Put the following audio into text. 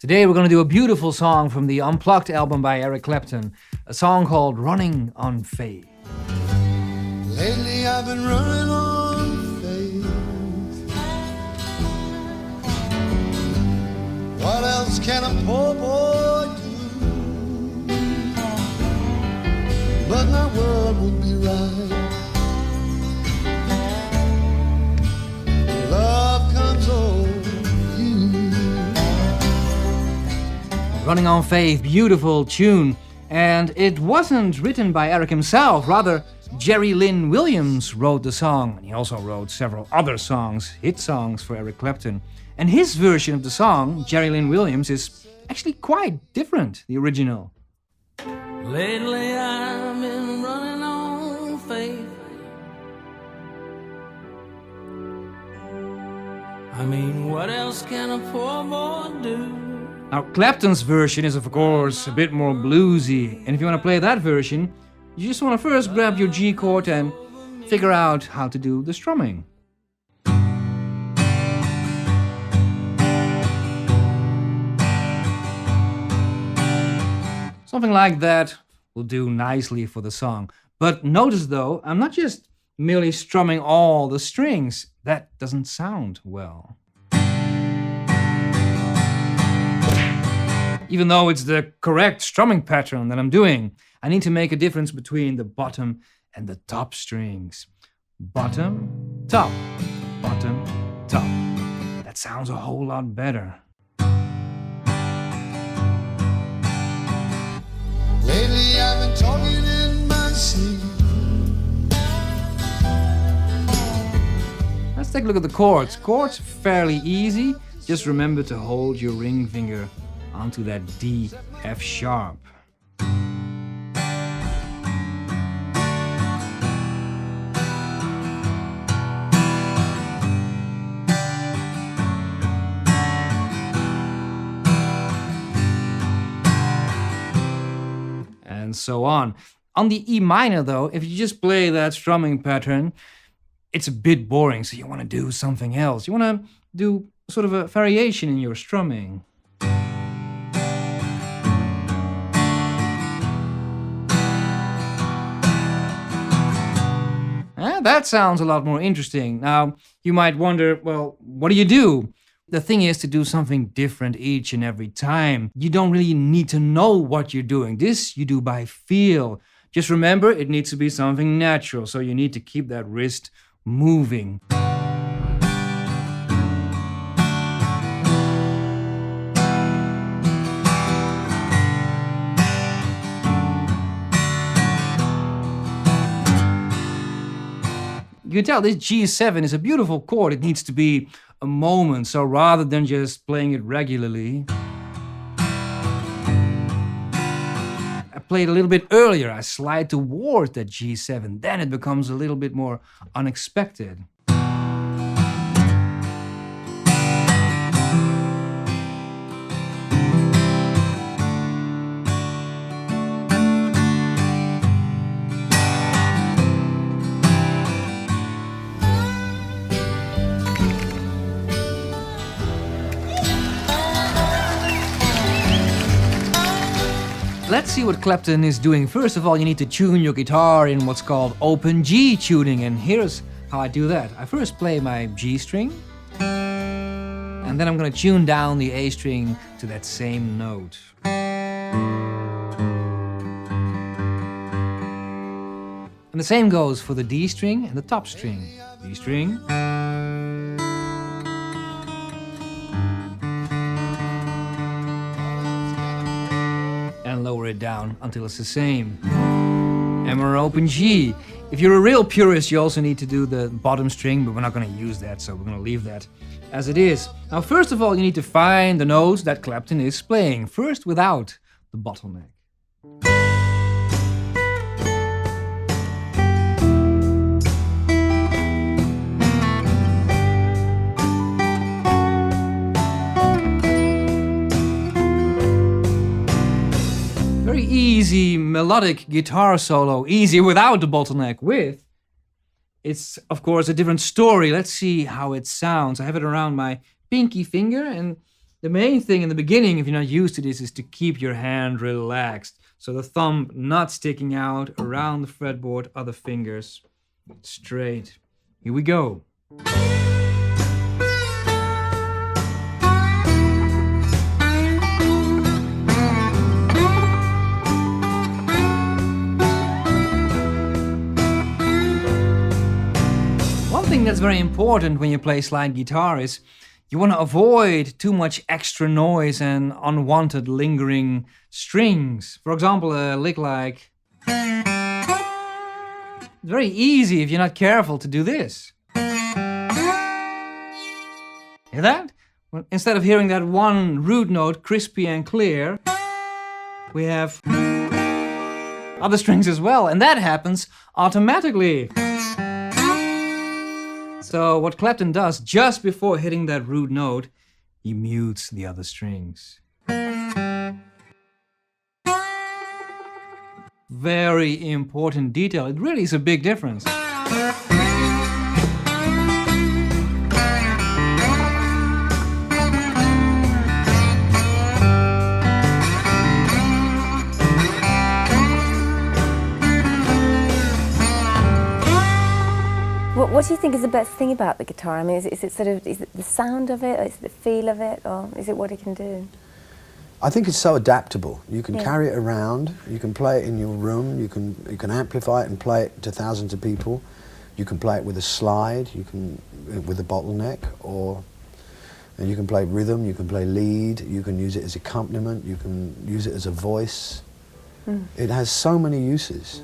Today we're going to do a beautiful song from the Unplugged album by Eric Clapton, a song called Running on Faith. Lately I've been running on faith. What else can a poor boy do? But my world would be right. Love comes over you. Running on Faith, beautiful tune. And it wasn't written by Eric himself, rather Jerry Lynn Williams wrote the song. And he also wrote several other songs, hit songs for Eric Clapton. And his version of the song, Jerry Lynn Williams, is actually quite different, the original. Lately I've been running on faith. I mean, what else can a poor boy do? Now, Clapton's version is, of course, a bit more bluesy. And if you want to play that version, you just want to first grab your G chord and figure out how to do the strumming. Something like that will do nicely for the song. But notice though, I'm not just merely strumming all the strings. That doesn't sound well. Even though it's the correct strumming pattern that I'm doing, I need to make a difference between the bottom and the top strings. Bottom, top, bottom, top. That sounds a whole lot better. Lately I've been talking in my sleep. Let's take a look at the chords. Chords fairly easy. Just remember to hold your ring finger onto that D, F sharp. And so on. On the E minor though, if you just play that strumming pattern, it's a bit boring, so you want to do something else. You want to do sort of a variation in your strumming. That sounds a lot more interesting. Now, you might wonder, well, what do you do? The thing is to do something different each and every time. You don't really need to know what you're doing. This you do by feel. Just remember, it needs to be something natural, so you need to keep that wrist moving. You can tell this G7 is a beautiful chord. It needs to be a moment, so rather than just playing it regularly, I play it a little bit earlier. I slide towards that G7. Then it becomes a little bit more unexpected. Let's see what Clapton is doing. First of all, you need to tune your guitar in what's called open G tuning, and here's how I do that. I first play my G string, and then I'm going to tune down the A string to that same note. And the same goes for the D string and the top string. D string. And lower it down until it's the same. And we're open G. If you're a real purist, you also need to do the bottom string, but we're not going to use that, so we're going to leave that as it is. Now, first of all, you need to find the notes that Clapton is playing. First, without the bottleneck. Very easy melodic guitar solo, easy without the bottleneck. With, it's of course a different story. Let's see how it sounds. I have it around my pinky finger, and The main thing in the beginning, if you're not used to this, is to keep your hand relaxed. So the thumb not sticking out around the fretboard, other fingers straight. Here we go. One thing that's very important when you play slide guitar is you want to avoid too much extra noise and unwanted lingering strings. For example, a lick like... It's very easy if you're not careful to do this. Hear that? Well, instead of hearing that one root note crispy and clear, we have other strings as well, and that happens automatically. So what Clapton does just before hitting that root note, he mutes the other strings. Very important detail. It really is a big difference. What do you think is the best thing about the guitar? I mean, is it the sound of it, or is it the feel of it, or is it what it can do? I think it's so adaptable. You can carry it around, you can play it in your room, you can amplify it and play it to thousands of people. You can play it with a slide, you can with a bottleneck, and you can play rhythm, you can play lead, you can use it as accompaniment, you can use it as a voice. It has so many uses.